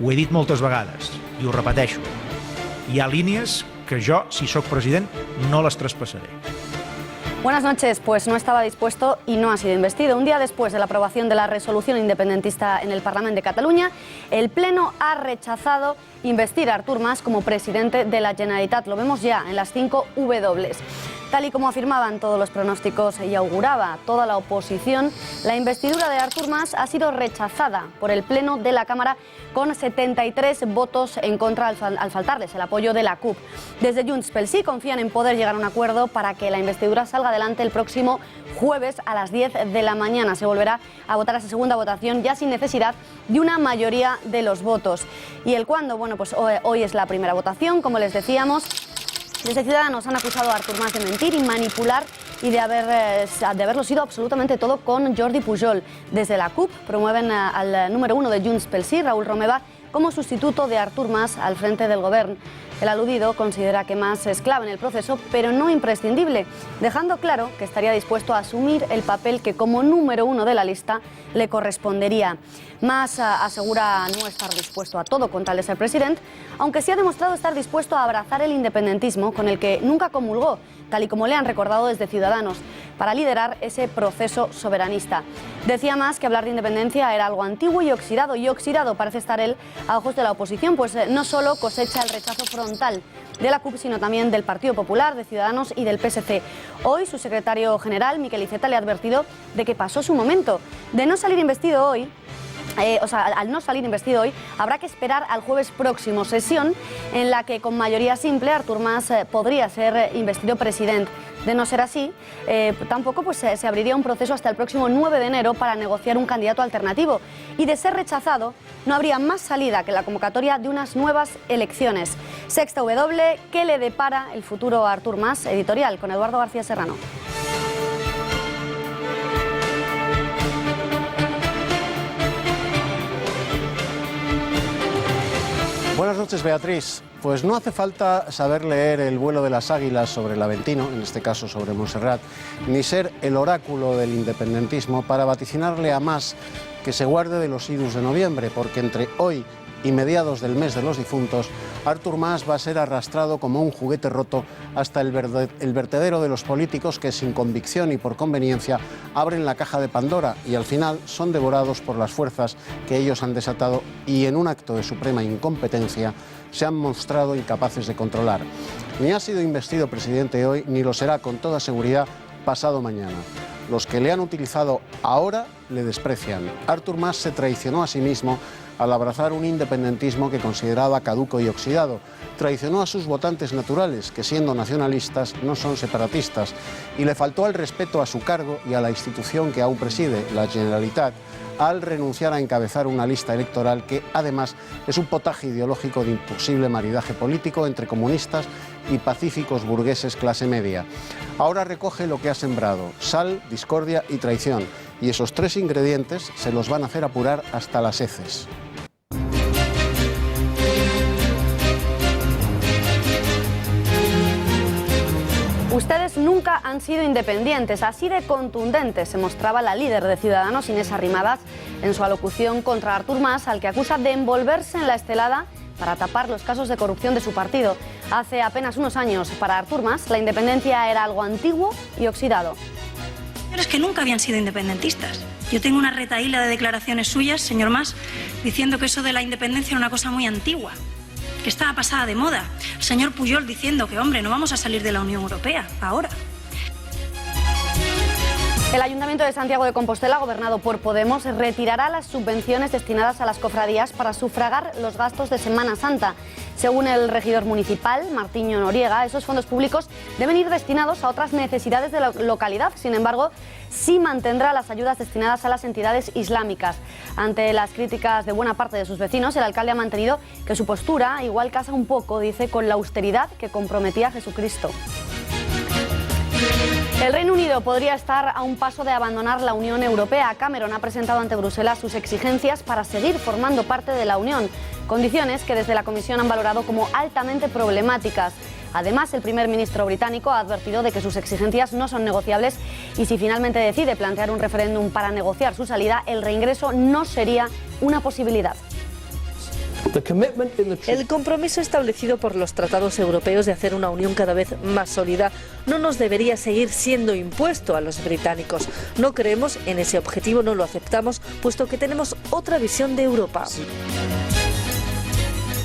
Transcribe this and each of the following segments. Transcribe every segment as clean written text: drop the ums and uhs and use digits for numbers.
Ho he dit moltes vegades i ho repeteixo. Hi ha línies que jo, si sóc president, no les traspassaré. Buenas noches. Pues no estaba dispuesto y no ha sido investido. Un día después de la aprobación de la resolución independentista en el Parlamento de Cataluña, el Pleno ha rechazado investir a Artur Mas como presidente de la Generalitat. Lo vemos ya en las 5 W. Tal y como afirmaban todos los pronósticos y auguraba toda la oposición, la investidura de Artur Mas ha sido rechazada por el Pleno de la Cámara con 73 votos en contra al faltarles el apoyo de la CUP. Desde Junts pel Sí confían en poder llegar a un acuerdo para que la investidura salga adelante el próximo jueves a las 10 de la mañana. Se volverá a votar esa segunda votación ya sin necesidad de una mayoría de los votos. ¿Y el cuándo? Bueno, pues hoy es la primera votación, como les decíamos. Desde Ciudadanos han acusado a Artur Mas de mentir y manipular y de haberlo sido absolutamente todo con Jordi Pujol. Desde la CUP promueven al número 1 de Junts pel Sí, Raül Romeva, como sustituto de Artur Mas al frente del gobierno. El aludido considera que Mas es clave en el proceso, pero no imprescindible, dejando claro que estaría dispuesto a asumir el papel que como número 1 de la lista le correspondería. Mas asegura no estar dispuesto a todo con tal de ser presidente, aunque sí ha demostrado estar dispuesto a abrazar el independentismo con el que nunca comulgó, tal y como le han recordado desde Ciudadanos, para liderar ese proceso soberanista. Decía Mas que hablar de independencia era algo antiguo y oxidado parece estar él a ojos de la oposición, pues no solo cosecha el rechazo frontal de la CUP, sino también del Partido Popular, de Ciudadanos y del PSC. Hoy su secretario general, Miquel Iceta, le ha advertido de que pasó su momento. De no salir investido hoy, al no salir investido hoy, habrá que esperar al jueves próximo, sesión en la que con mayoría simple Artur Mas podría ser investido presidente. De no ser así, tampoco se abriría un proceso hasta el próximo 9 de enero para negociar un candidato alternativo. Y de ser rechazado, no habría más salida que la convocatoria de unas nuevas elecciones. Sexta W, ¿qué le depara el futuro a Artur Mas? Editorial, con Eduardo García Serrano. Buenas noches, Beatriz. Pues no hace falta saber leer el vuelo de las águilas sobre el Aventino, en este caso sobre Montserrat, ni ser el oráculo del independentismo para vaticinarle a Mas que se guarde de los idus de noviembre, porque entre hoy y mediados del mes de los difuntos, Artur Mas va a ser arrastrado como un juguete roto hasta el vertedero de los políticos que sin convicción y por conveniencia abren la caja de Pandora y al final son devorados por las fuerzas que ellos han desatado y en un acto de suprema incompetencia se han mostrado incapaces de controlar. Ni ha sido investido presidente hoy, ni lo será con toda seguridad pasado mañana. Los que le han utilizado ahora le desprecian. Artur Mas se traicionó a sí mismo al abrazar un independentismo que consideraba caduco y oxidado. Traicionó a sus votantes naturales, que siendo nacionalistas no son separatistas, y le faltó al respeto a su cargo y a la institución que aún preside, la Generalitat, al renunciar a encabezar una lista electoral que, además, es un potaje ideológico de imposible maridaje político entre comunistas y pacíficos burgueses clase media. Ahora recoge lo que ha sembrado: sal, discordia y traición, y esos tres ingredientes se los van a hacer apurar hasta las heces. Ustedes nunca han sido independientes, así de contundente se mostraba la líder de Ciudadanos, Inés Arrimadas, en su alocución contra Artur Mas, al que acusa de envolverse en la estelada para tapar los casos de corrupción de su partido. Hace apenas unos años, para Artur Mas, la independencia era algo antiguo y oxidado. Es que nunca habían sido independentistas. Yo tengo una retahíla de declaraciones suyas, señor Mas, diciendo que eso de la independencia era una cosa muy antigua, que estaba pasada de moda. El señor Pujol diciendo que, hombre, no vamos a salir de la Unión Europea ahora. El Ayuntamiento de Santiago de Compostela, gobernado por Podemos, retirará las subvenciones destinadas a las cofradías para sufragar los gastos de Semana Santa. Según el regidor municipal, Martiño Noriega, esos fondos públicos deben ir destinados a otras necesidades de la localidad. Sin embargo, sí mantendrá las ayudas destinadas a las entidades islámicas. Ante las críticas de buena parte de sus vecinos, el alcalde ha mantenido que su postura igual casa un poco, dice, con la austeridad que comprometía a Jesucristo. El Reino Unido podría estar a un paso de abandonar la Unión Europea. Cameron ha presentado ante Bruselas sus exigencias para seguir formando parte de la Unión, condiciones que desde la Comisión han valorado como altamente problemáticas. Además, el primer ministro británico ha advertido de que sus exigencias no son negociables y si finalmente decide plantear un referéndum para negociar su salida, el reingreso no sería una posibilidad. El compromiso establecido por los tratados europeos de hacer una unión cada vez más sólida no nos debería seguir siendo impuesto a los británicos. No creemos en ese objetivo, no lo aceptamos, puesto que tenemos otra visión de Europa.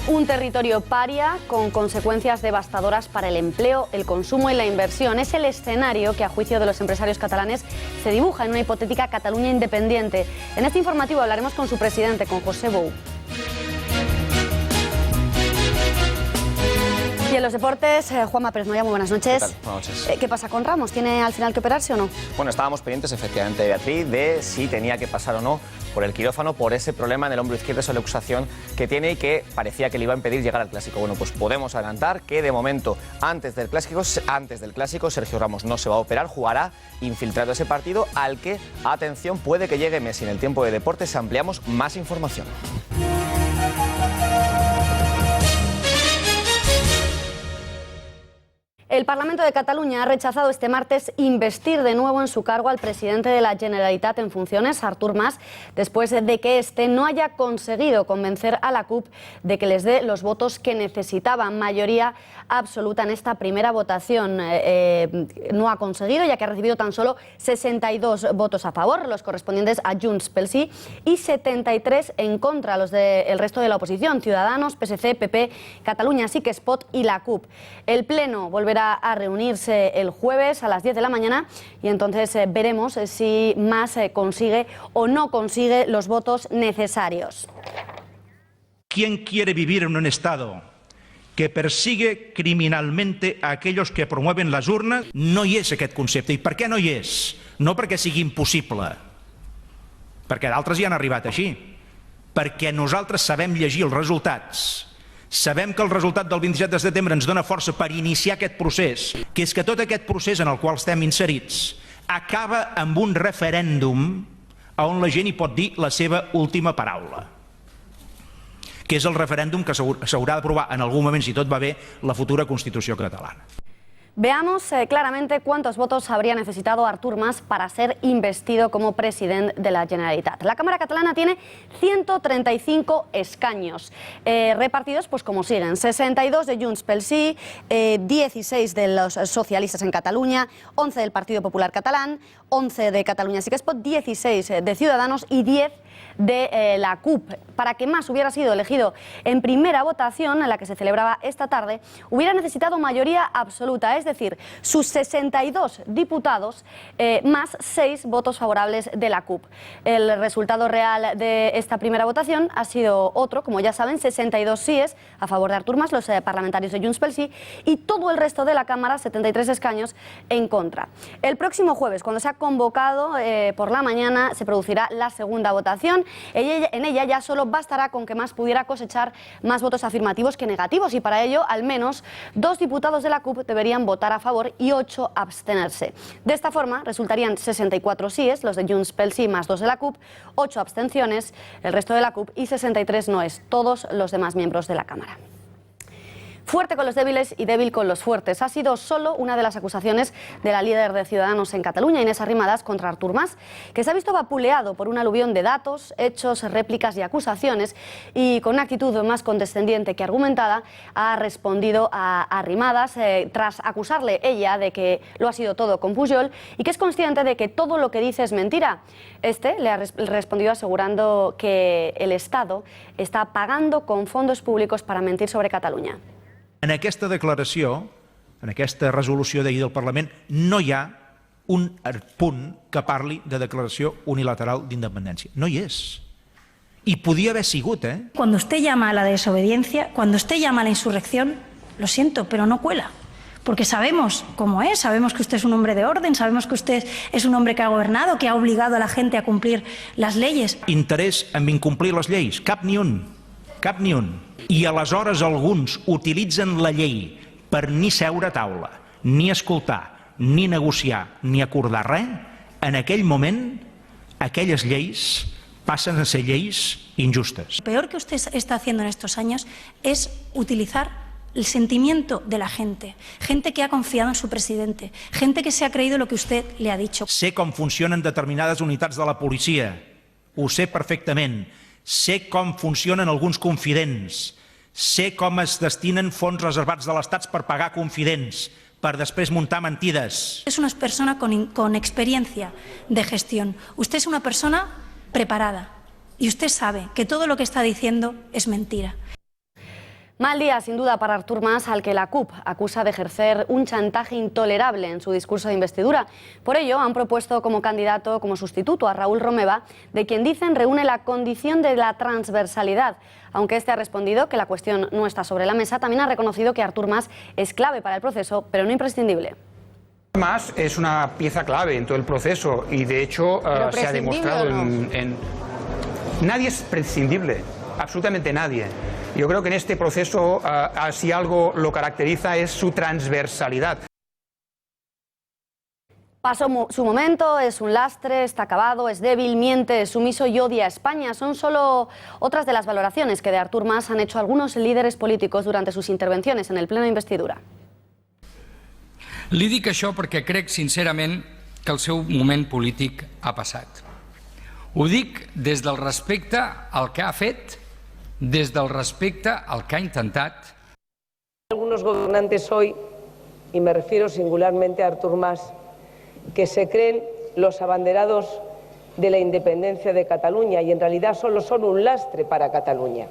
Un territorio paria con consecuencias devastadoras para el empleo, el consumo y la inversión. Es el escenario que, a juicio de los empresarios catalanes, se dibuja en una hipotética Cataluña independiente. En este informativo hablaremos con su presidente, con José Bou. Y en los deportes, Juanma Pérez Moya, muy buenas noches. ¿Qué tal? Buenas noches. ¿Qué pasa con Ramos? ¿Tiene al final que operarse o no? Bueno, estábamos pendientes, efectivamente, Beatriz, de si tenía que pasar o no por el quirófano por ese problema en el hombro izquierdo, esa luxación que tiene y que parecía que le iba a impedir llegar al Clásico. Bueno, pues podemos adelantar que de momento, antes del Clásico, Sergio Ramos no se va a operar, jugará infiltrado ese partido al que, atención, puede que llegue Messi. En el tiempo de deportes ampliamos más información. El Parlamento de Cataluña ha rechazado este martes investir de nuevo en su cargo al presidente de la Generalitat en funciones, Artur Mas, después de que éste no haya conseguido convencer a la CUP de que les dé los votos que necesitaban, mayoría absoluta en esta primera votación. No ha conseguido, ya que ha recibido tan solo 62 votos a favor, los correspondientes a Junts pel Sí, y 73 en contra, los del resto de la oposición, Ciudadanos, PSC, PP, Catalunya Sí que es Pot y la CUP. El Pleno volverá a reunirse el jueves a las 10 de la mañana y entonces veremos si Mas consigue o no consigue los votos necesarios. ¿Quién quiere vivir en un Estado que persigue criminalmente a aquellos que promueven les urnes? No hi és aquest concepte. I per què no hi és? No perquè sigui impossible, perquè d'altres hi han arribat així, perquè nosaltres sabem llegir els resultats. Sabem que el resultat del 27 de setembre ens dona força per iniciar aquest procés, que és que tot aquest procés en el qual estem inserits acaba amb un referèndum on la gent hi pot dir la seva última paraula, que és el referèndum que s'haurà d'aprovar en algun moment, si tot va bé, la futura Constitució catalana. Veamos claramente cuántos votos habría necesitado Artur Mas para ser investido como presidente de la Generalitat. La Cámara catalana tiene 135 escaños, repartidos pues como siguen: 62 de Junts pel Sí, 16 de los socialistas en Cataluña, 11 del Partido Popular Catalán, 11 de Catalunya Sí que es Pot, 16 de Ciudadanos y 10 de la CUP. Para que Mas hubiera sido elegido en primera votación, en la que se celebraba esta tarde, hubiera necesitado mayoría absoluta, es decir, sus 62 diputados más 6 votos favorables de la CUP. El resultado real de esta primera votación ha sido otro, como ya saben, 62 síes a favor de Artur Mas, los parlamentarios de Junts pel Sí, y todo el resto de la Cámara, 73 escaños, en contra. El próximo jueves, cuando se ha convocado por la mañana, se producirá la segunda votación. En ella ya solo bastará con que Mas pudiera cosechar más votos afirmativos que negativos, y para ello al menos 2 diputados de la CUP deberían votar a favor y 8 abstenerse. De esta forma resultarían 64 síes, los de Junts pel Sí más 2 de la CUP, 8 abstenciones, el resto de la CUP, y 63 noes, todos los demás miembros de la Cámara. Fuerte con los débiles y débil con los fuertes. Ha sido solo una de las acusaciones de la líder de Ciudadanos en Cataluña, Inés Arrimadas, contra Artur Mas, que se ha visto vapuleado por un aluvión de datos, hechos, réplicas y acusaciones, y con una actitud más condescendiente que argumentada ha respondido a Arrimadas tras acusarle ella de que lo ha sido todo con Pujol y que es consciente de que todo lo que dice es mentira. Este le ha respondido asegurando que el Estado está pagando con fondos públicos para mentir sobre Catalunya. En aquesta declaració, en aquesta resolució d'ahir del Parlament, no hi ha un punt que parli de declaració unilateral d'independència. No hi és. I podia haver sigut, Cuando usted llama a la desobediencia, cuando usted llama a la insurrección, lo siento, pero no cuela. Porque sabemos cómo es, sabemos que usted es un hombre de orden, sabemos que usted es un hombre que ha gobernado, que ha obligado a la gente a cumplir las leyes. Interès en incomplir les lleis? Cap ni un. Cap ni un. I aleshores alguns utilitzen la llei per ni seure a taula, ni escoltar, ni negociar, ni acordar res. En aquell moment, aquelles lleis passen a ser lleis injustes. Lo peor que usted está haciendo en estos años es utilizar el sentimiento de la gente, gente que ha confiado en su presidente, gente que se ha creído lo que usted le ha dicho. Sé com funcionen determinades unitats de la policia, ho sé perfectament. sé com funcionen alguns confidents, sé com es destinen fons reservats de l'Estat per pagar confidents, per després muntar mentides. Es una persona con experiencia de gestión. Usted es una persona preparada y usted sabe que todo lo que está diciendo es mentira. Mal día, sin duda, para Artur Mas, al que la CUP acusa de ejercer un chantaje intolerable en su discurso de investidura. Por ello, han propuesto como candidato, como sustituto a Raúl Romeva, de quien dicen reúne la condición de la transversalidad. Aunque este ha respondido que la cuestión no está sobre la mesa, también ha reconocido que Artur Mas es clave para el proceso, pero no imprescindible. Mas es una pieza clave en todo el proceso y, de hecho, se ha demostrado Nadie es prescindible, absolutamente nadie. Yo creo que en este proceso, si algo lo caracteriza, es su transversalidad. Pasó su momento, es un lastre, está acabado, es débil, miente, es sumiso y odia a España. Son solo otras de las valoraciones que de Artur Mas han hecho algunos líderes políticos durante sus intervenciones en el pleno de investidura. Li dic això perquè crec sincerament que el seu moment polític ha passat. Ho dic des del respecte al que ha fet, des del respecte al que ha intentat. Algunos gobernantes hoy, y me refiero singularmente a Artur Mas, que se creen los abanderados de la independencia de Cataluña y en realidad solo son un lastre para Cataluña.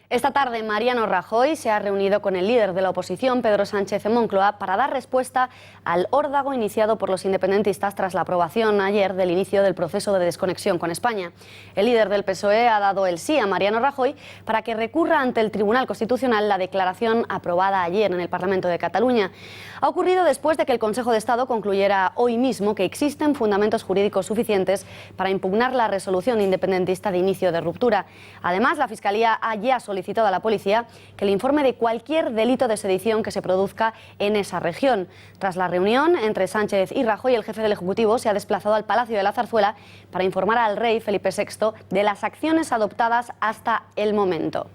Esta tarde Mariano Rajoy se ha reunido con el líder de la oposición, Pedro Sánchez en Moncloa, para dar respuesta al órdago iniciado por los independentistas tras la aprobación ayer del inicio del proceso de desconexión con España. El líder del PSOE ha dado el sí a Mariano Rajoy para que recurra ante el Tribunal Constitucional la declaración aprobada ayer en el Parlamento de Cataluña. Ha ocurrido después de que el Consejo de Estado concluyera hoy mismo que existen fundamentos jurídicos suficientes para impugnar la resolución independentista de inicio de ruptura. Además, la Fiscalía ha ya solicitado a la policía que le informe de cualquier delito de sedición que se produzca en esa región. Tras la reunión entre Sánchez y Rajoy, el jefe del Ejecutivo se ha desplazado al Palacio de la Zarzuela para informar al rey Felipe VI de las acciones adoptadas hasta el momento.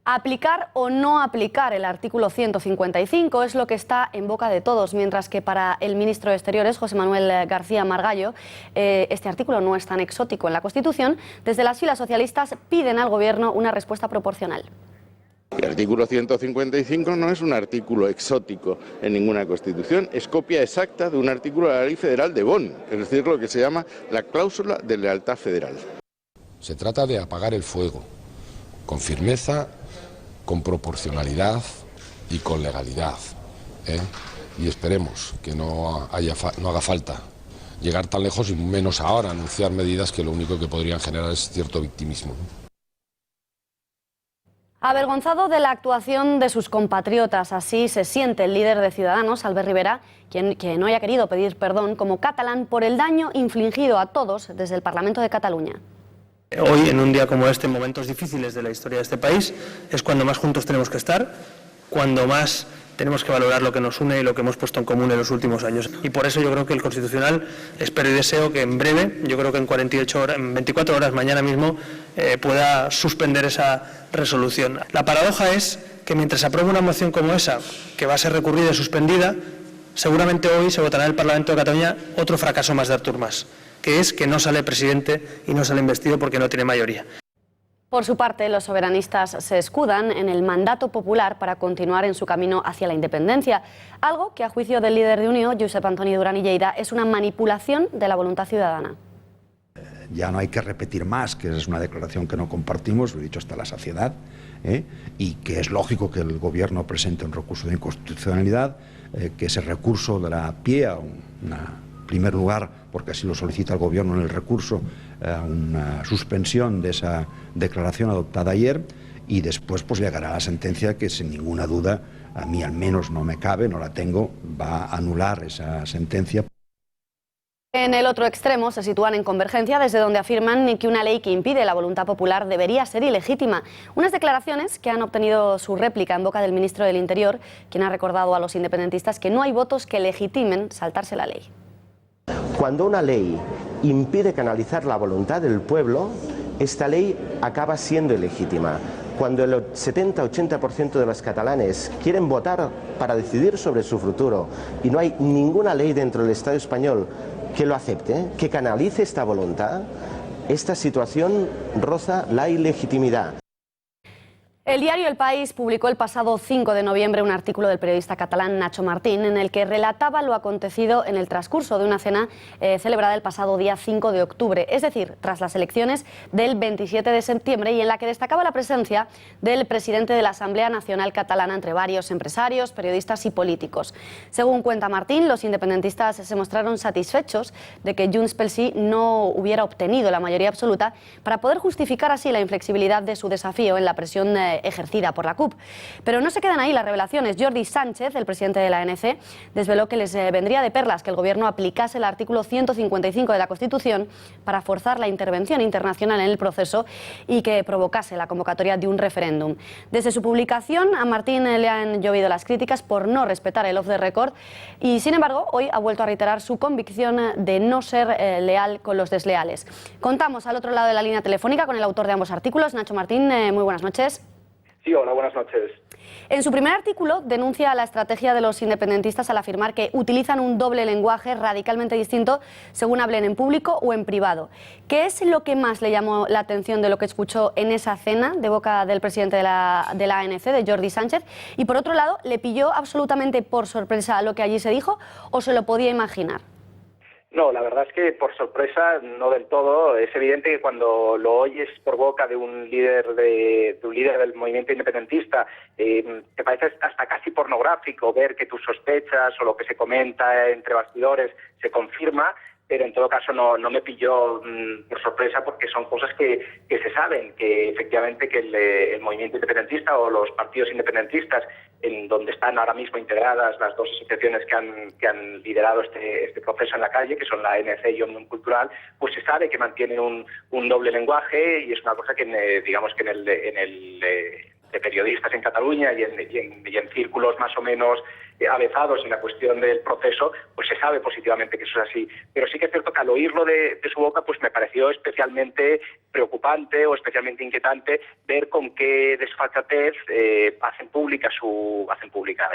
Aplicar o no aplicar el artículo 155 es lo que está en boca de todos, mientras que para el ministro de Exteriores, José Manuel García Margallo, este artículo no es tan exótico en la Constitución. Desde las filas socialistas piden al Gobierno una respuesta proporcional. El artículo 155 no es un artículo exótico en ninguna Constitución, es copia exacta de un artículo de la Ley Federal de Bonn, es decir, lo que se llama la cláusula de lealtad federal. Se trata de apagar el fuego, con firmeza, con proporcionalidad y con legalidad, y esperemos que no haga falta llegar tan lejos y menos ahora anunciar medidas que lo único que podrían generar es cierto victimismo. Avergonzado de la actuación de sus compatriotas, así se siente el líder de Ciudadanos, Albert Rivera, quien no haya querido pedir perdón como catalán por el daño infligido a todos desde el Parlamento de Cataluña. Hoy, en un día como este, en momentos difíciles de la historia de este país, es cuando más juntos tenemos que estar, cuando más tenemos que valorar lo que nos une y lo que hemos puesto en común en los últimos años. Y por eso yo creo que el Constitucional, espero y deseo que en breve, yo creo que en 24 horas, mañana mismo, pueda suspender esa resolución. La paradoja es que mientras se aprueba una moción como esa, que va a ser recurrida y suspendida, seguramente hoy se votará en el Parlamento de Cataluña otro fracaso más de Artur Mas, que es que no sale presidente y no sale investido porque no tiene mayoría. Por su parte, los soberanistas se escudan en el mandato popular para continuar en su camino hacia la independencia, algo que a juicio del líder de Unió, Josep Antoni Duran i Lleida, es una manipulación de la voluntad ciudadana. Ya no hay que repetir más, que es una declaración que no compartimos, lo he dicho hasta la saciedad, y que es lógico que el Gobierno presente un recurso de inconstitucionalidad, que ese recurso dará pie a en primer lugar, porque así lo solicita el Gobierno en el recurso, una suspensión de esa declaración adoptada ayer, y después pues llegará la sentencia que sin ninguna duda, a mí al menos no me cabe, no la tengo, va a anular esa sentencia. En el otro extremo se sitúan en convergencia, desde donde afirman que una ley que impide la voluntad popular debería ser ilegítima. Unas declaraciones que han obtenido su réplica en boca del ministro del Interior, quien ha recordado a los independentistas que no hay votos que legitimen saltarse la ley. Cuando una ley impide canalizar la voluntad del pueblo, esta ley acaba siendo ilegítima. Cuando el 70-80% de los catalanes quieren votar para decidir sobre su futuro y no hay ninguna ley dentro del Estado español que lo acepte, que canalice esta voluntad, esta situación roza la ilegitimidad. El diario El País publicó el pasado 5 de noviembre un artículo del periodista catalán Nacho Martín en el que relataba lo acontecido en el transcurso de una cena celebrada el pasado día 5 de octubre, es decir, tras las elecciones del 27 de septiembre, y en la que destacaba la presencia del presidente de la Asamblea Nacional Catalana entre varios empresarios, periodistas y políticos. Según cuenta Martín, los independentistas se mostraron satisfechos de que Junts pel Sí no hubiera obtenido la mayoría absoluta para poder justificar así la inflexibilidad de su desafío en la presión ejercida por la CUP. Pero no se quedan ahí las revelaciones. Jordi Sánchez, el presidente de la ANC, desveló que les vendría de perlas que el gobierno aplicase el artículo 155 de la Constitución para forzar la intervención internacional en el proceso y que provocase la convocatoria de un referéndum. Desde su publicación, a Martín le han llovido las críticas por no respetar el off the record y, sin embargo, hoy ha vuelto a reiterar su convicción de no ser leal con los desleales. Contamos al otro lado de la línea telefónica con el autor de ambos artículos, Nacho Martín. Muy buenas noches. Sí, hola, buenas noches. En su primer artículo denuncia la estrategia de los independentistas al afirmar que utilizan un doble lenguaje radicalmente distinto según hablen en público o en privado. ¿Qué es lo que más le llamó la atención de lo que escuchó en esa cena de boca del presidente de la ANC, de Jordi Sánchez? Y por otro lado, ¿le pilló absolutamente por sorpresa lo que allí se dijo o se lo podía imaginar? No, la verdad es que por sorpresa no del todo. Es evidente que cuando lo oyes por boca de un líder del movimiento independentista, te parece hasta casi pornográfico ver que tus sospechas o lo que se comenta entre bastidores se confirma. Pero en todo caso no me pilló por sorpresa porque son cosas que se saben, que efectivamente que el movimiento independentista o los partidos independentistas, en donde están ahora mismo integradas las dos asociaciones que han liderado este proceso en la calle, que son la ANC y Òmnium Cultural, pues se sabe que mantienen un doble lenguaje y es una cosa que digamos que en el de periodistas en Cataluña y en círculos más o menos avezados en la cuestión del proceso, pues se sabe positivamente que eso es así. Pero sí que es cierto que al oírlo de su boca, pues me pareció especialmente preocupante o especialmente inquietante ver con qué desfachatez hacen pública.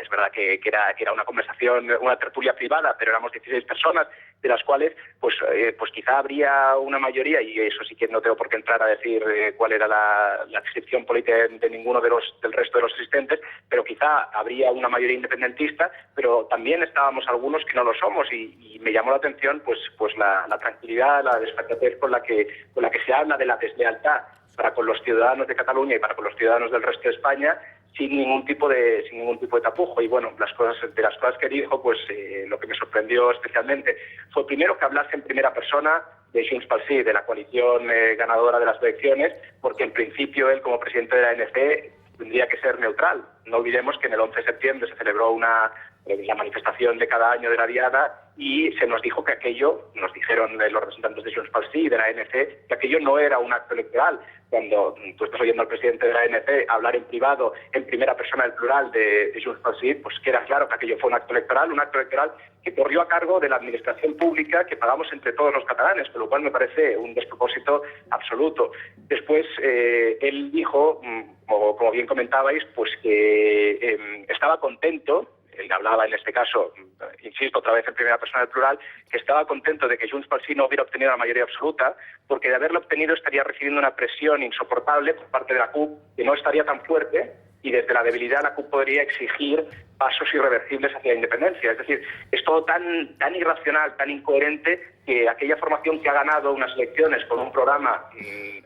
Es verdad que era una conversación, una tertulia privada, pero éramos 16 personas, de las cuales pues quizá habría una mayoría, y eso sí que no tengo por qué entrar a decir cuál era la descripción política de ninguno del resto de los asistentes, pero quizá habría una mayoría independentista, pero también estábamos algunos que no lo somos y me llamó la atención pues la tranquilidad, la desfachatez con la que se habla de la deslealtad para con los ciudadanos de Cataluña y para con los ciudadanos del resto de España sin ningún tipo de tapujo. Y bueno, las cosas que dijo, pues lo que me sorprendió especialmente fue primero que hablase en primera persona de Junts pel Sí, de la coalición ganadora de las elecciones, porque en principio él como presidente de la ANC tendría que ser neutral. No olvidemos que en el 11 de septiembre se celebró la manifestación de cada año de la Diada y se nos dijo que aquello, nos dijeron los representantes de Junts pel Sí y de la ANC, que aquello no era un acto electoral. Cuando tú estás oyendo al presidente de la ANC hablar en privado, en primera persona del plural de Junts pel Sí, pues queda claro que aquello fue un acto electoral que corrió a cargo de la administración pública que pagamos entre todos los catalanes, con lo cual me parece un despropósito absoluto. Después él dijo, como bien comentabais, pues que estaba contento. Él hablaba en este caso, insisto otra vez en primera persona del plural, que estaba contento de que Junts pel Sí no hubiera obtenido la mayoría absoluta, porque de haberlo obtenido estaría recibiendo una presión insoportable por parte de la CUP, que no estaría tan fuerte, y desde la debilidad la CUP podría exigir pasos irreversibles hacia la independencia. Es decir, es todo tan irracional, tan incoherente, que aquella formación que ha ganado unas elecciones con un programa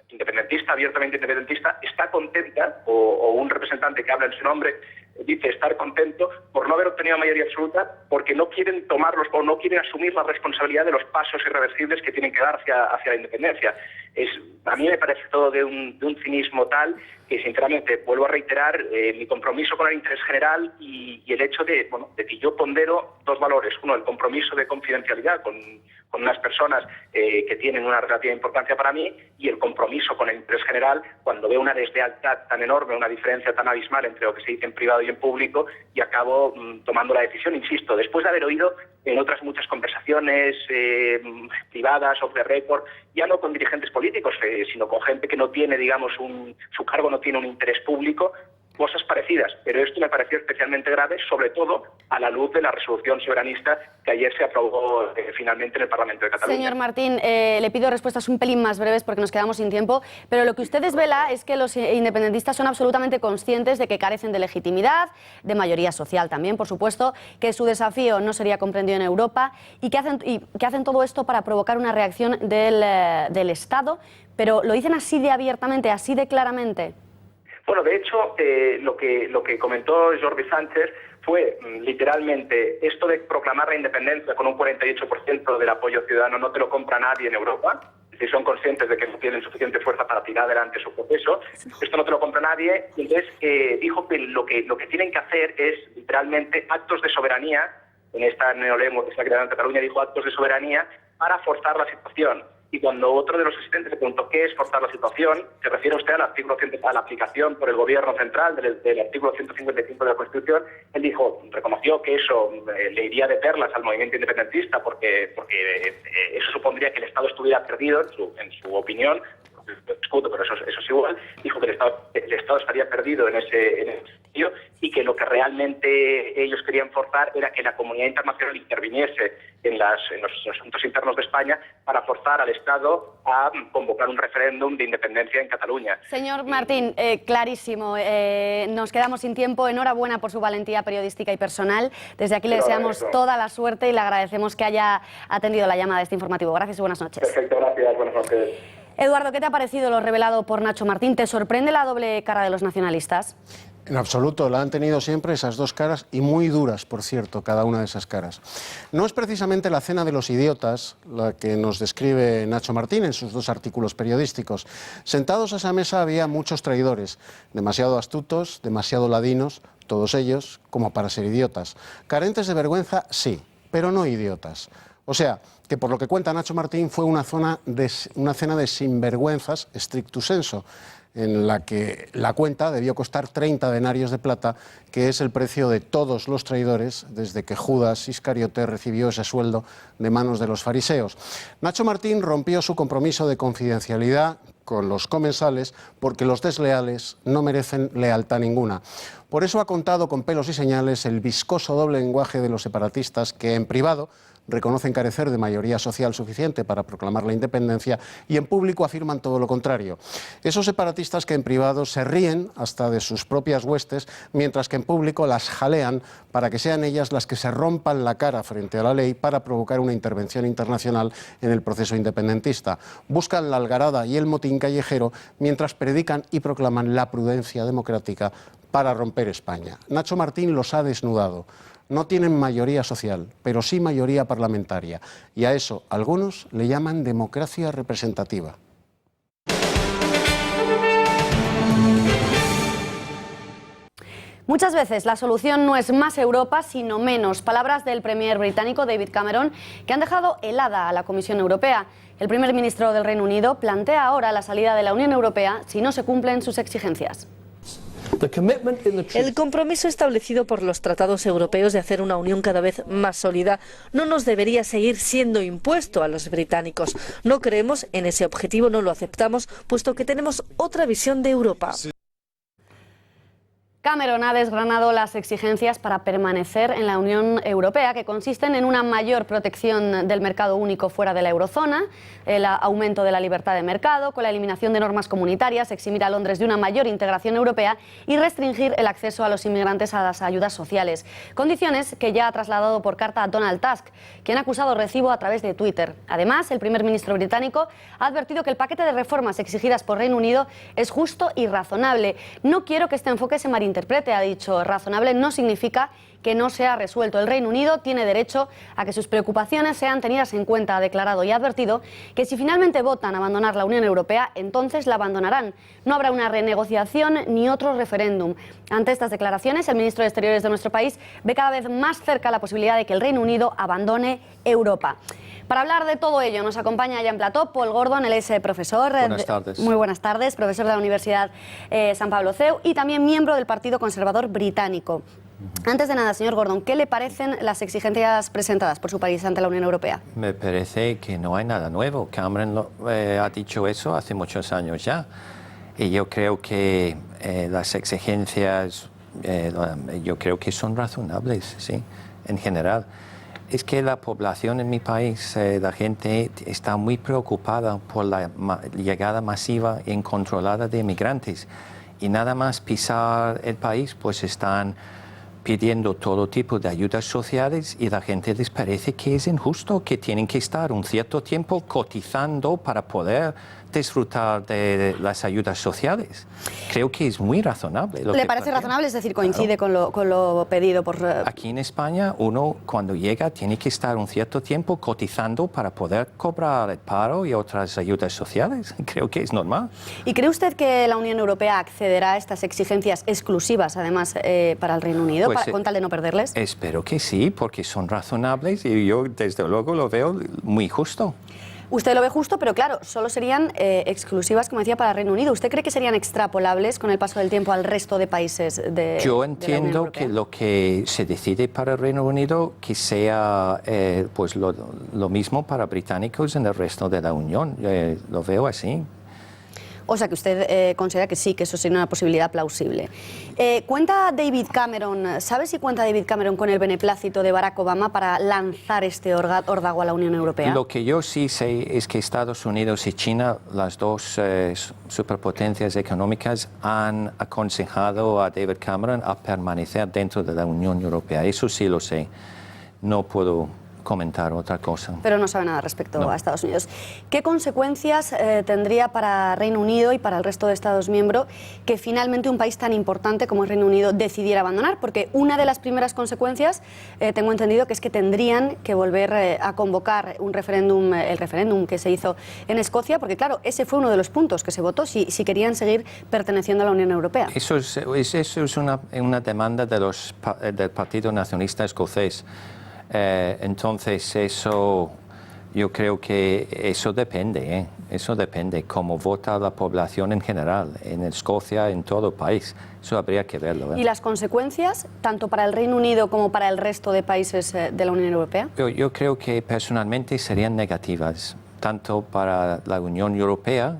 independentista, abiertamente independentista, está contenta, o un representante que habla en su nombre dice estar contento por no haber obtenido mayoría absoluta, porque no quieren tomarlos o no quieren asumir la responsabilidad de los pasos irreversibles que tienen que dar hacia la independencia. A mí me parece todo de un cinismo tal que, sinceramente, vuelvo a reiterar mi compromiso con el interés general y el hecho de que yo pondero dos valores. Uno, el compromiso de confidencialidad con unas personas que tienen una relativa importancia para mí, y el compromiso con el interés general cuando veo una deslealtad tan enorme, una diferencia tan abismal entre lo que se dice en privado y en público, y acabo tomando la decisión, insisto, después de haber oído en otras muchas conversaciones privadas, off the record, ya no con dirigentes políticos, sino con gente que no tiene, digamos, su cargo no tiene un interés público, cosas parecidas, pero esto me pareció especialmente grave, sobre todo a la luz de la resolución soberanista que ayer se aprobó finalmente en el Parlamento de Cataluña. Señor Martín, le pido respuestas un pelín más breves porque nos quedamos sin tiempo, pero lo que usted desvela es que los independentistas son absolutamente conscientes de que carecen de legitimidad, de mayoría social también, por supuesto, que su desafío no sería comprendido en Europa y que hacen todo esto para provocar una reacción del Estado, pero lo dicen así de abiertamente, así de claramente. Bueno, de hecho, lo que comentó Jordi Sánchez fue literalmente esto de proclamar la independencia con un 48% del apoyo ciudadano no te lo compra nadie en Europa. Si son conscientes de que no tienen suficiente fuerza para tirar adelante su proceso, esto no te lo compra nadie. Y entonces dijo que lo que tienen que hacer es literalmente actos de soberanía. En esta neolengua que se ha creado en Cataluña dijo actos de soberanía para forzar la situación. Y cuando otro de los asistentes le preguntó qué es forzar la situación, se refiere usted al artículo, a la aplicación por el Gobierno central del artículo 155 de la Constitución, él reconoció que eso le iría de perlas al movimiento independentista porque eso supondría que el Estado estuviera perdido, en su opinión, discuto, pero eso es igual. Dijo que el Estado estaría perdido en ese sitio y que lo que realmente ellos querían forzar era que la comunidad internacional interviniese en los asuntos internos de España para forzar al Estado a convocar un referéndum de independencia en Cataluña. Señor Martín, clarísimo, nos quedamos sin tiempo. Enhorabuena por su valentía periodística y personal. Desde aquí le deseamos toda la suerte y le agradecemos que haya atendido la llamada de este informativo. Gracias y buenas noches. Perfecto, gracias, buenas noches. Eduardo, ¿qué te ha parecido lo revelado por Nacho Martín? ¿Te sorprende la doble cara de los nacionalistas? En absoluto, la han tenido siempre esas dos caras y muy duras, por cierto, cada una de esas caras. No es precisamente la cena de los idiotas la que nos describe Nacho Martín en sus dos artículos periodísticos. Sentados a esa mesa había muchos traidores, demasiado astutos, demasiado ladinos, todos ellos como para ser idiotas. Carentes de vergüenza, sí, pero no idiotas. O sea, que por lo que cuenta Nacho Martín fue una cena de sinvergüenzas stricto sensu, en la que la cuenta debió costar 30 denarios de plata, que es el precio de todos los traidores desde que Judas Iscariote recibió ese sueldo de manos de los fariseos. Nacho Martín rompió su compromiso de confidencialidad con los comensales porque los desleales no merecen lealtad ninguna. Por eso ha contado con pelos y señales el viscoso doble lenguaje de los separatistas que en privado reconocen carecer de mayoría social suficiente para proclamar la independencia y en público afirman todo lo contrario. Esos separatistas que en privado se ríen hasta de sus propias huestes, mientras que en público las jalean para que sean ellas las que se rompan la cara frente a la ley para provocar una intervención internacional en el proceso independentista. Buscan la algarada y el motín callejero mientras predican y proclaman la prudencia democrática para romper España. Nacho Martín los ha desnudado. No tienen mayoría social, pero sí mayoría parlamentaria. Y a eso algunos le llaman democracia representativa. Muchas veces la solución no es más Europa, sino menos. Palabras del premier británico David Cameron, que han dejado helada a la Comisión Europea. El primer ministro del Reino Unido plantea ahora la salida de la Unión Europea si no se cumplen sus exigencias. El compromiso establecido por los tratados europeos de hacer una unión cada vez más sólida no nos debería seguir siendo impuesto a los británicos. No creemos en ese objetivo, no lo aceptamos, puesto que tenemos otra visión de Europa. Cameron ha desgranado las exigencias para permanecer en la Unión Europea, que consisten en una mayor protección del mercado único fuera de la eurozona, el aumento de la libertad de mercado, con la eliminación de normas comunitarias, eximir a Londres de una mayor integración europea y restringir el acceso a los inmigrantes a las ayudas sociales. Condiciones que ya ha trasladado por carta a Donald Tusk, quien ha acusado recibo a través de Twitter. Además, el primer ministro británico ha advertido que el paquete de reformas exigidas por Reino Unido es justo y razonable. No quiero que este enfoque se malinterprete, ha dicho. Razonable no significa que no se ha resuelto. El Reino Unido tiene derecho a que sus preocupaciones sean tenidas en cuenta, ha declarado, y ha advertido que si finalmente votan abandonar la Unión Europea, entonces la abandonarán. No habrá una renegociación ni otro referéndum. Ante estas declaraciones, el ministro de Exteriores de nuestro país ve cada vez más cerca la posibilidad de que el Reino Unido abandone Europa. Para hablar de todo ello nos acompaña ya en plató Paul Gordon, él es profesor. Buenas tardes. Muy buenas tardes, profesor de la Universidad San Pablo CEU y también miembro del Partido Conservador Británico. Antes de nada, señor Gordon, ¿qué le parecen las exigencias presentadas por su país ante la Unión Europea? Me parece que no hay nada nuevo. Cameron ha dicho eso hace muchos años ya. Y yo creo que las exigencias, yo creo que son razonables, sí, en general. Es que la población en mi país, la gente está muy preocupada por la llegada masiva e incontrolada de inmigrantes. Y nada más pisar el país, pues están pidiendo todo tipo de ayudas sociales y la gente les parece que es injusto, que tienen que estar un cierto tiempo cotizando para poder disfrutar de las ayudas sociales. Creo que es muy razonable. ¿Le parece razonable? Es decir, coincide con lo pedido por... Aquí en España, uno cuando llega tiene que estar un cierto tiempo cotizando para poder cobrar el paro y otras ayudas sociales. Creo que es normal. ¿Y cree usted que la Unión Europea accederá a estas exigencias exclusivas, además, para el Reino Unido, Pues, con tal de no perderles? Espero que sí, porque son razonables y yo desde luego lo veo muy justo. Usted lo ve justo, pero claro, solo serían exclusivas, como decía, para el Reino Unido. ¿Usted cree que serían extrapolables con el paso del tiempo al resto de países de Yo de la Unión entiendo Europea? que lo que se decide para el Reino Unido que sea pues lo mismo para británicos en el resto de la Unión. Lo veo así. O sea, que usted considera que sí, que eso sería una posibilidad plausible. ¿Cuenta David Cameron, sabe si cuenta David Cameron con el beneplácito de Barack Obama para lanzar este órdago a la Unión Europea? Lo que yo sí sé es que Estados Unidos y China, las dos superpotencias económicas, han aconsejado a David Cameron a permanecer dentro de la Unión Europea. Eso sí lo sé. No puedo comentar otra cosa. Pero no sabe nada respecto a Estados Unidos. ¿Qué consecuencias tendría para Reino Unido y para el resto de Estados miembros que finalmente un país tan importante como el Reino Unido decidiera abandonar? Porque una de las primeras consecuencias, tengo entendido, que es que tendrían que volver a convocar un referéndum, el referéndum que se hizo en Escocia, porque claro, ese fue uno de los puntos que se votó, si querían seguir perteneciendo a la Unión Europea. Eso es una demanda del Partido Nacionalista Escocés. Entonces eso, yo creo que eso depende, eso depende cómo vota la población en general, en Escocia, en todo el país. Eso habría que verlo. ¿Y las consecuencias, tanto para el Reino Unido como para el resto de países de la Unión Europea? Yo creo que personalmente serían negativas, tanto para la Unión Europea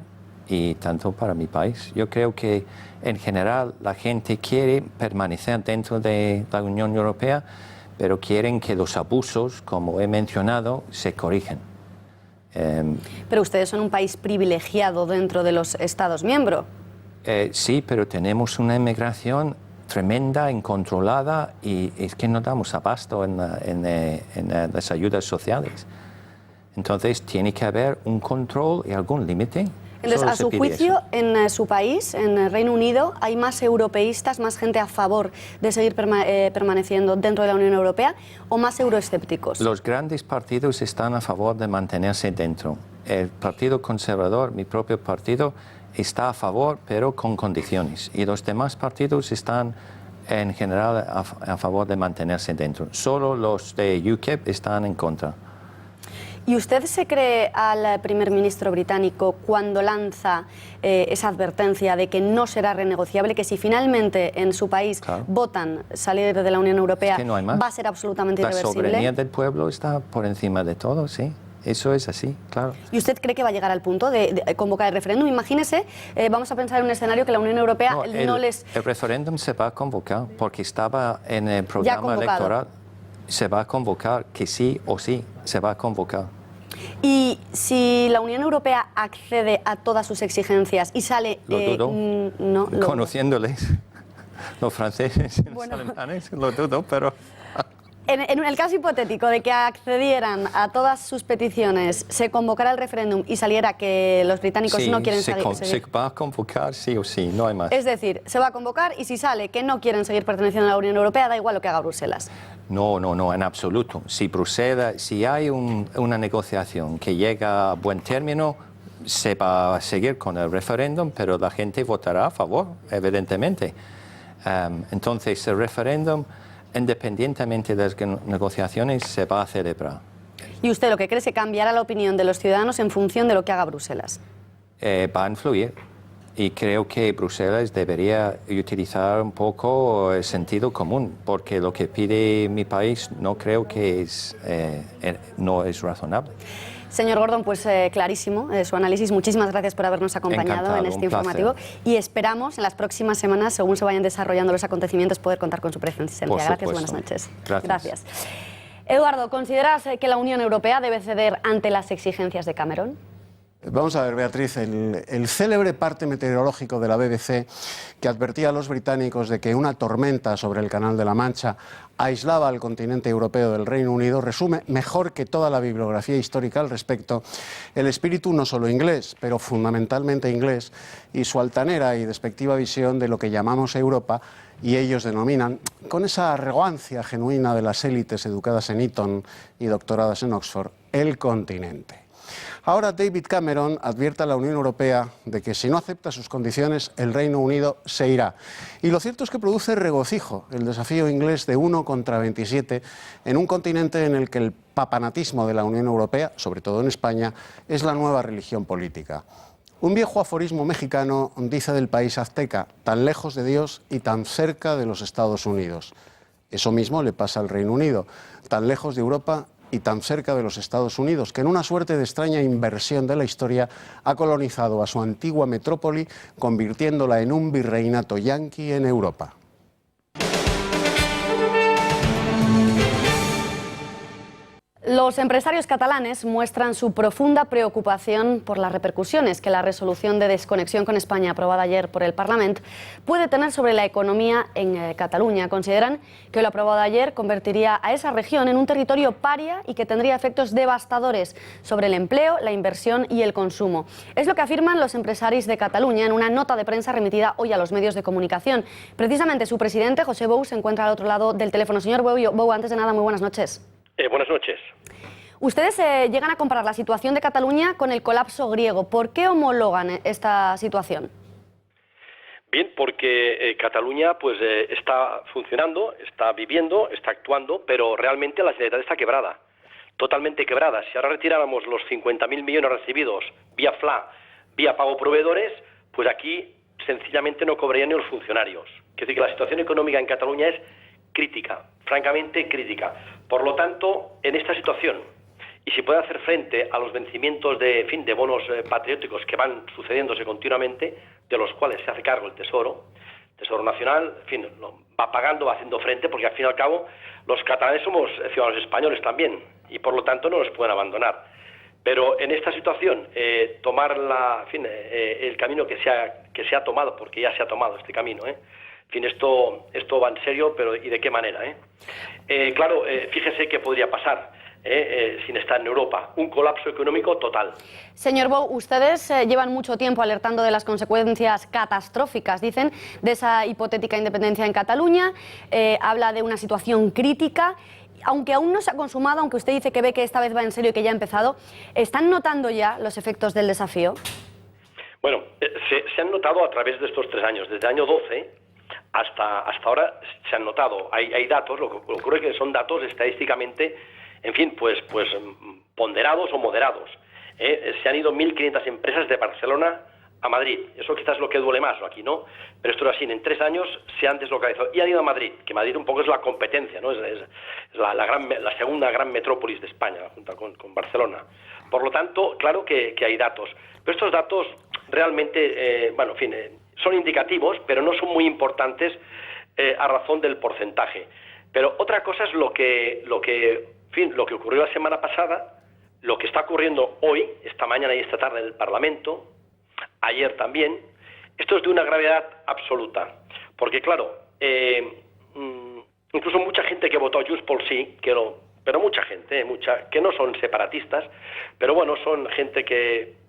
y tanto para mi país. Yo creo que en general la gente quiere permanecer dentro de la Unión Europea, pero quieren que los abusos, como he mencionado, se corrijan. Pero ustedes son un país privilegiado dentro de los Estados miembros. Sí, pero tenemos una inmigración tremenda, incontrolada, y es que no damos abasto en las ayudas sociales. Entonces tiene que haber un control y algún límite. Entonces, a su juicio, en su país, en el Reino Unido, ¿hay más europeístas, más gente a favor de seguir permaneciendo dentro de la Unión Europea o más euroescépticos? Los grandes partidos están a favor de mantenerse dentro. El Partido Conservador, mi propio partido, está a favor, pero con condiciones. Y los demás partidos están, en general, a favor de mantenerse dentro. Solo los de UKIP están en contra. ¿Y usted se cree al primer ministro británico cuando lanza esa advertencia de que no será renegociable, que si finalmente en su país votan salir de la Unión Europea, es que no hay más. va a ser absolutamente irreversible? La soberanía del pueblo está por encima de todo, sí. Eso es así, claro. ¿Y usted cree que va a llegar al punto de convocar el referéndum? Imagínese, vamos a pensar en un escenario que la Unión Europea El referéndum se va a convocar porque estaba en el programa electoral. Se va a convocar, que sí o sí, se va a convocar. Y si la Unión Europea accede a todas sus exigencias y sale... Lo dudo. Conociéndoles, los franceses y los alemanes, lo dudo, pero... En el caso hipotético de que accedieran a todas sus peticiones, se convocara el referéndum y saliera que los británicos no quieren seguir... Se va a convocar sí o sí, no hay más. Es decir, se va a convocar y si sale que no quieren seguir perteneciendo a la Unión Europea, da igual lo que haga Bruselas. No, en absoluto. Si hay una negociación que llega a buen término, se va a seguir con el referéndum, pero la gente votará a favor, evidentemente. Entonces, el referéndum, independientemente de las negociaciones, se va a celebrar. ¿Y usted lo que cree es que cambiará la opinión de los ciudadanos en función de lo que haga Bruselas? Va a influir. Y creo que Bruselas debería utilizar un poco el sentido común, porque lo que pide mi país no creo que no es razonable. Señor Gordon, pues clarísimo su análisis. Muchísimas gracias por habernos acompañado Encantado, en este un placer. informativo y esperamos en las próximas semanas, según se vayan desarrollando los acontecimientos, poder contar con su presencia. Por Gracias, supuesto. buenas noches. Gracias. Eduardo, ¿consideras que la Unión Europea debe ceder ante las exigencias de Cameron? Vamos a ver, Beatriz, el célebre parte meteorológico de la BBC que advertía a los británicos de que una tormenta sobre el Canal de la Mancha aislaba al continente europeo del Reino Unido resume mejor que toda la bibliografía histórica al respecto el espíritu no solo inglés, pero fundamentalmente inglés y su altanera y despectiva visión de lo que llamamos Europa y ellos denominan, con esa arrogancia genuina de las élites educadas en Eton y doctoradas en Oxford, el continente. Ahora David Cameron advierte a la Unión Europea de que si no acepta sus condiciones, el Reino Unido se irá. Y lo cierto es que produce regocijo el desafío inglés de 1 contra 27 en un continente en el que el papanatismo de la Unión Europea, sobre todo en España, es la nueva religión política. Un viejo aforismo mexicano dice del país azteca, tan lejos de Dios y tan cerca de los Estados Unidos. Eso mismo le pasa al Reino Unido, tan lejos de Europa y tan cerca de los Estados Unidos, que en una suerte de extraña inversión de la historia ha colonizado a su antigua metrópoli, convirtiéndola en un virreinato yanqui en Europa. Los empresarios catalanes muestran su profunda preocupación por las repercusiones que la resolución de desconexión con España aprobada ayer por el Parlamento puede tener sobre la economía en Cataluña. Consideran que lo aprobado ayer convertiría a esa región en un territorio paria y que tendría efectos devastadores sobre el empleo, la inversión y el consumo. Es lo que afirman los empresarios de Cataluña en una nota de prensa remitida hoy a los medios de comunicación. Precisamente su presidente, José Bou, se encuentra al otro lado del teléfono. Señor Bou, antes de nada, muy buenas noches. Buenas noches. Ustedes llegan a comparar la situación de Cataluña con el colapso griego. ¿Por qué homologan esta situación? Bien, porque Cataluña pues está funcionando, está viviendo, está actuando, pero realmente la Generalitat está quebrada, totalmente quebrada. Si ahora retiráramos los 50.000 millones recibidos vía FLA, vía pago proveedores, pues aquí sencillamente no cobrarían ni los funcionarios. Quiero decir que la situación económica en Cataluña es crítica, francamente crítica. Por lo tanto, en esta situación, y si puede hacer frente a los vencimientos de bonos patrióticos que van sucediéndose continuamente, de los cuales se hace cargo el Tesoro Nacional, va pagando, va haciendo frente, porque al fin y al cabo los catalanes somos ciudadanos españoles también, y por lo tanto no nos pueden abandonar. Pero en esta situación, tomar el camino que se ha tomado, porque ya se ha tomado este camino, esto va en serio, pero ¿y de qué manera? Claro, fíjese qué podría pasar sin estar en Europa. Un colapso económico total. Señor Bou, ustedes llevan mucho tiempo alertando de las consecuencias catastróficas, dicen, de esa hipotética independencia en Cataluña. Habla de una situación crítica. Aunque aún no se ha consumado, aunque usted dice que ve que esta vez va en serio y que ya ha empezado, ¿están notando ya los efectos del desafío? Bueno, se han notado a través de estos 3 años. Desde el año 12... Hasta ahora se han notado, hay datos, lo que ocurre es que son datos estadísticamente, pues ponderados o moderados. Se han ido 1.500 empresas de Barcelona a Madrid. Eso quizás es lo que duele más, aquí no, pero esto es así, en 3 años se han deslocalizado y han ido a Madrid, que Madrid un poco es la competencia, ¿no? Es la segunda gran metrópolis de España, junto con Barcelona. Por lo tanto, claro que hay datos, pero estos datos realmente, son indicativos, pero no son muy importantes a razón del porcentaje. Pero otra cosa es lo que ocurrió la semana pasada, lo que está ocurriendo hoy, esta mañana y esta tarde en el Parlamento, ayer también. Esto es de una gravedad absoluta, porque claro, incluso mucha gente que votó a Junts pel Sí, pero mucha gente, que no son separatistas, pero bueno, son gente que,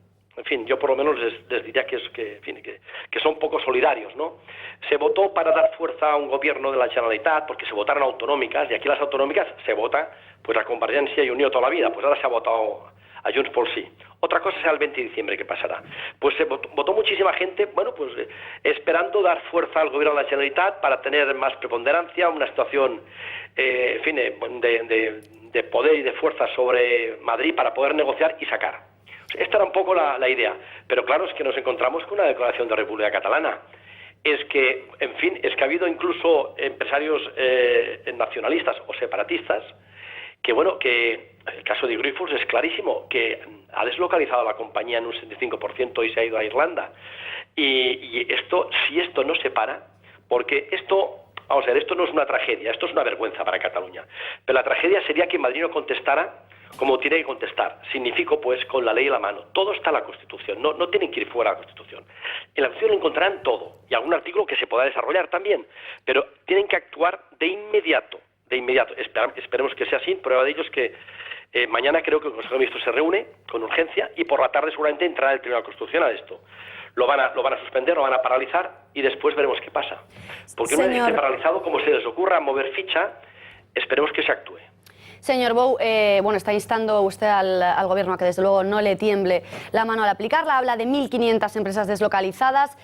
yo por lo menos les diría que son poco solidarios, ¿no? Se votó para dar fuerza a un gobierno de la Generalitat, porque se votaron autonómicas, y aquí las autonómicas se vota pues a Convergencia y Unió toda la vida, pues ahora se ha votado a Junts pel Sí. Otra cosa será el 20 de diciembre que pasará. Pues se votó muchísima gente, esperando dar fuerza al gobierno de la Generalitat para tener más preponderancia, una situación, de poder y de fuerza sobre Madrid para poder negociar y sacar. Esta era un poco la idea, pero claro, es que nos encontramos con una declaración de República Catalana. Es que ha habido incluso empresarios nacionalistas o separatistas que bueno, que el caso de Grifols es clarísimo, que ha deslocalizado la compañía en un 75% y se ha ido a Irlanda. Y esto, si esto no se para, porque esto, vamos a ver, esto no es una tragedia, esto es una vergüenza para Cataluña. Pero la tragedia sería que Madrid no contestara como tiene que contestar. Significo, pues, con la ley en la mano. Todo está en la Constitución, no tienen que ir fuera de la Constitución. En la Constitución encontrarán todo, y algún artículo que se pueda desarrollar también, pero tienen que actuar de inmediato. Esperemos que sea así. Prueba de ello es que mañana creo que el Consejo de Ministros se reúne con urgencia y por la tarde seguramente entrará el Tribunal Constitucional esto. Lo van a suspender, lo van a paralizar y después veremos qué pasa. Porque una vez que esté paralizado, como se les ocurra mover ficha, esperemos que se actúe. Señor Bou, está instando usted al Gobierno a que desde luego no le tiemble la mano al aplicarla. Habla de 1.500 empresas deslocalizadas,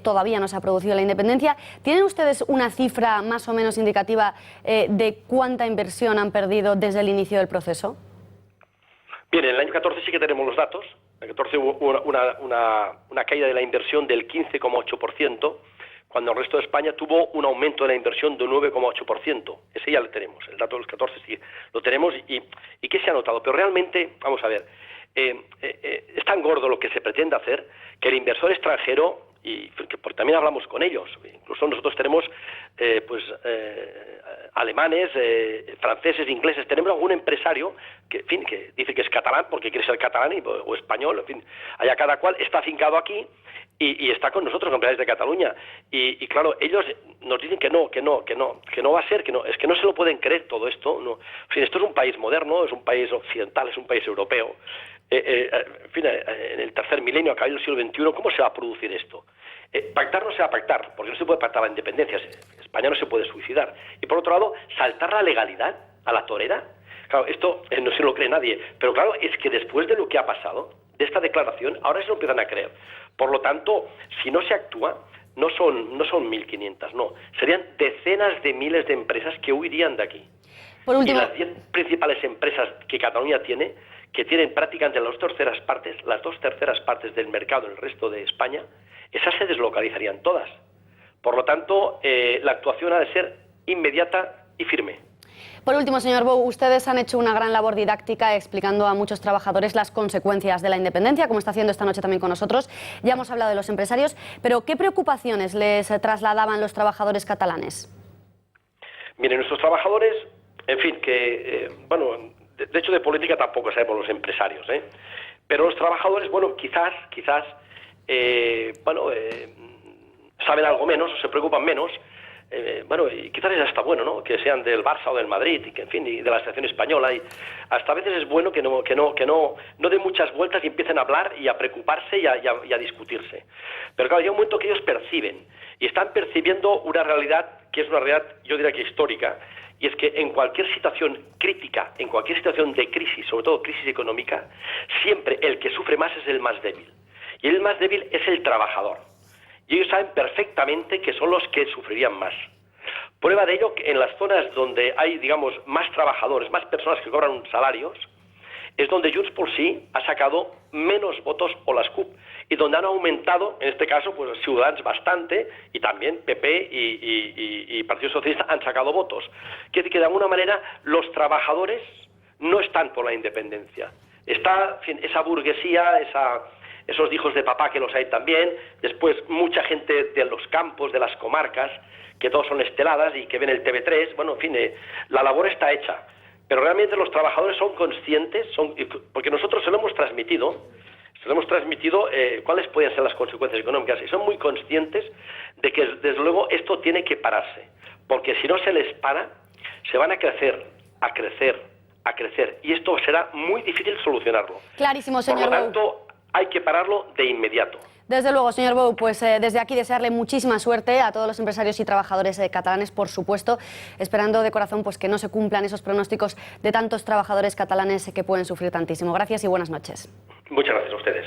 todavía no se ha producido la independencia. ¿Tienen ustedes una cifra más o menos indicativa de cuánta inversión han perdido desde el inicio del proceso? Bien, en el año 14 sí que tenemos los datos. En el 14 hubo una caída de la inversión del 15,8%. Cuando el resto de España tuvo un aumento de la inversión de un 9,8%. Ese ya lo tenemos, el dato de los 14 sí lo tenemos y ¿qué se ha notado? Pero realmente, vamos a ver, es tan gordo lo que se pretende hacer que el inversor extranjero, porque también hablamos con ellos, incluso nosotros tenemos alemanes, franceses, ingleses, tenemos algún empresario que dice que es catalán porque quiere ser catalán o español, en fin, allá cada cual está afincado aquí y está con nosotros, con empresarios de Cataluña. Y claro, ellos nos dicen que no va a ser, es que no se lo pueden creer todo esto. No. En fin, esto es un país moderno, es un país occidental, es un país europeo. En fin, en el tercer milenio, a cabo del siglo XXI, ¿cómo se va a producir esto? Pactar no se va a pactar, porque no se puede pactar la independencia. España no se puede suicidar. Y por otro lado, saltar la legalidad a la torera. Claro, esto no se lo cree nadie. Pero claro, es que después de lo que ha pasado, de esta declaración, ahora se lo empiezan a creer. Por lo tanto, si no se actúa, no son 1.500, no. Serían decenas de miles de empresas que huirían de aquí. Por último, y las 10 principales empresas que Cataluña tiene, que tienen prácticamente las dos terceras partes del mercado en el resto de España, esas se deslocalizarían todas. Por lo tanto, la actuación ha de ser inmediata y firme. Por último, señor Bou, ustedes han hecho una gran labor didáctica explicando a muchos trabajadores las consecuencias de la independencia, como está haciendo esta noche también con nosotros. Ya hemos hablado de los empresarios, pero ¿qué preocupaciones les trasladaban los trabajadores catalanes? Miren, nuestros trabajadores, en fin, de hecho de política tampoco sabemos los empresarios, pero los trabajadores, quizás saben algo menos, o se preocupan menos. Y quizás es hasta bueno, ¿no?, que sean del Barça o del Madrid y que, en fin, y de la selección española, y hasta a veces es bueno que no den muchas vueltas y empiecen a hablar y a preocuparse y a discutirse. Pero claro, hay un momento que ellos perciben y están percibiendo una realidad que es una realidad, yo diría que histórica, y es que en cualquier situación crítica, en cualquier situación de crisis, sobre todo crisis económica, siempre el que sufre más es el más débil, y el más débil es el trabajador. Y ellos saben perfectamente que son los que sufrirían más. Prueba de ello que en las zonas donde hay, digamos, más trabajadores, más personas que cobran salarios, es donde Junts por Sí ha sacado menos votos o las CUP, y donde han aumentado, en este caso, pues Ciudadanos bastante, y también PP y Partido Socialista han sacado votos. Quiere decir que de alguna manera los trabajadores no están por la independencia. Está, en fin, esa burguesía, esos hijos de papá que los hay también, después mucha gente de los campos, de las comarcas, que todos son esteladas y que ven el TV3, en fin, la labor está hecha. Pero realmente los trabajadores son conscientes, porque nosotros se lo hemos transmitido cuáles pueden ser las consecuencias económicas, y son muy conscientes de que, desde luego, esto tiene que pararse, porque si no se les para, se van a crecer, y esto será muy difícil solucionarlo. Clarísimo, señor Bou. Por lo tanto, hay que pararlo de inmediato. Desde luego, señor Bou, pues desde aquí desearle muchísima suerte a todos los empresarios y trabajadores catalanes, por supuesto, esperando de corazón pues que no se cumplan esos pronósticos de tantos trabajadores catalanes que pueden sufrir tantísimo. Gracias y buenas noches. Muchas gracias a ustedes.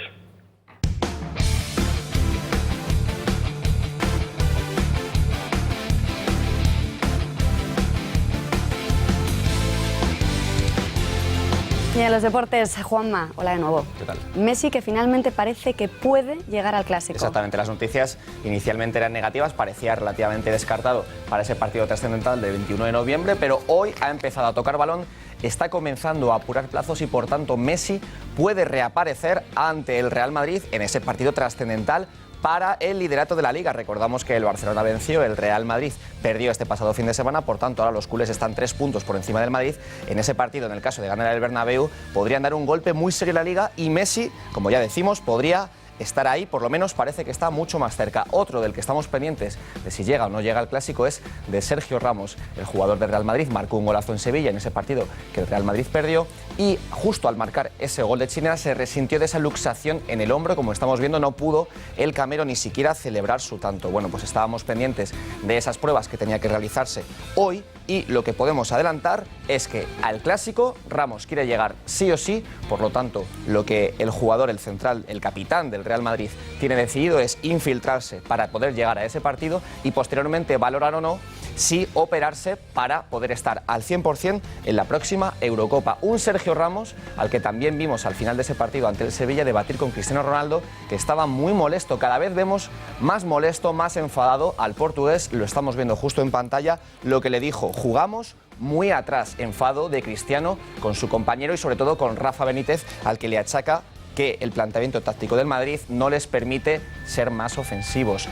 Y en los deportes, Juanma, hola de nuevo. ¿Qué tal? Messi, que finalmente parece que puede llegar al Clásico. Exactamente, las noticias inicialmente eran negativas, parecía relativamente descartado para ese partido trascendental del 21 de noviembre, pero hoy ha empezado a tocar balón, está comenzando a apurar plazos y por tanto Messi puede reaparecer ante el Real Madrid en ese partido trascendental para el liderato de la Liga. Recordamos que el Barcelona venció, el Real Madrid perdió este pasado fin de semana, por tanto ahora los culés están 3 puntos por encima del Madrid. En ese partido, en el caso de ganar el Bernabéu, podrían dar un golpe muy serio a la Liga y Messi, como ya decimos, podría estar ahí, por lo menos parece que está mucho más cerca. Otro del que estamos pendientes de si llega o no llega al Clásico es de Sergio Ramos, el jugador del Real Madrid. Marcó un golazo en Sevilla en ese partido que el Real Madrid perdió y justo al marcar ese gol de Chinera se resintió de esa luxación en el hombro. Como estamos viendo, no pudo el Camero ni siquiera celebrar su tanto. Bueno, pues estábamos pendientes de esas pruebas que tenía que realizarse hoy y lo que podemos adelantar es que al Clásico Ramos quiere llegar sí o sí, por lo tanto lo que el jugador, el central, el capitán del Real Madrid tiene decidido es infiltrarse para poder llegar a ese partido y posteriormente valorar o no si operarse para poder estar al 100% en la próxima Eurocopa. Un Sergio Ramos al que también vimos al final de ese partido ante el Sevilla debatir con Cristiano Ronaldo, que estaba muy molesto. Cada vez vemos más molesto, más enfadado al portugués, lo estamos viendo justo en pantalla, lo que le dijo: jugamos muy atrás. Enfado de Cristiano con su compañero y sobre todo con Rafa Benítez, al que le achaca que el planteamiento táctico del Madrid no les permite ser más ofensivos.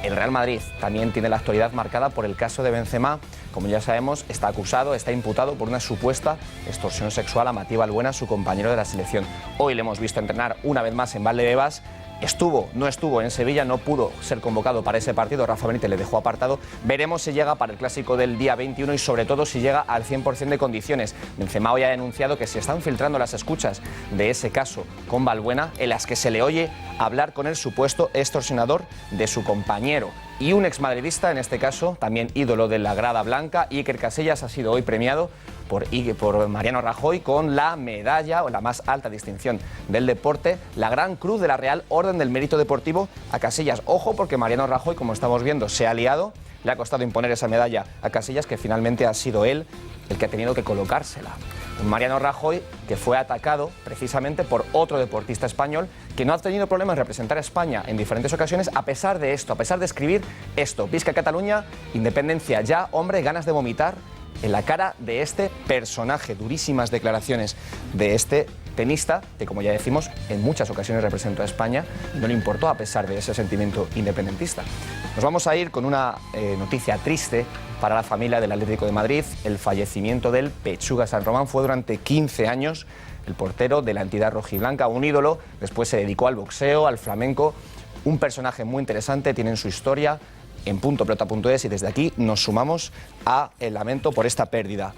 El Real Madrid también tiene la actualidad marcada por el caso de Benzema. Como ya sabemos, está acusado, está imputado por una supuesta extorsión sexual a Mathieu Valbuena, su compañero de la selección. Hoy le hemos visto entrenar una vez más en Valdebebas. No estuvo en Sevilla, no pudo ser convocado para ese partido. Rafa Benítez le dejó apartado. Veremos si llega para el Clásico del día 21 y sobre todo si llega al 100% de condiciones. Benzema hoy ha denunciado que se están filtrando las escuchas de ese caso con Valbuena, en las que se le oye hablar con el supuesto extorsionador de su compañero. Y un exmadridista, en este caso, también ídolo de la grada blanca, Iker Casillas, ha sido hoy premiado por Mariano Rajoy con la medalla o la más alta distinción del deporte, la Gran Cruz de la Real Orden del Mérito Deportivo a Casillas. Ojo, porque Mariano Rajoy, como estamos viendo, se ha liado, le ha costado imponer esa medalla a Casillas, que finalmente ha sido él el que ha tenido que colocársela. Un Mariano Rajoy que fue atacado precisamente por otro deportista español que no ha tenido problemas en representar a España en diferentes ocasiones a pesar de esto, a pesar de escribir esto: Visca Cataluña, independencia ya, hombre, ganas de vomitar en la cara de este personaje. Durísimas declaraciones de este tenista que, como ya decimos, en muchas ocasiones representó a España y no le importó a pesar de ese sentimiento independentista. Nos vamos a ir con una noticia triste para la familia del Atlético de Madrid. El fallecimiento del Pechuga San Román. Fue durante 15 años el portero de la entidad rojiblanca, un ídolo. Después se dedicó al boxeo, al flamenco. Un personaje muy interesante, tienen su historia en puntopelota.es y desde aquí nos sumamos a el lamento por esta pérdida.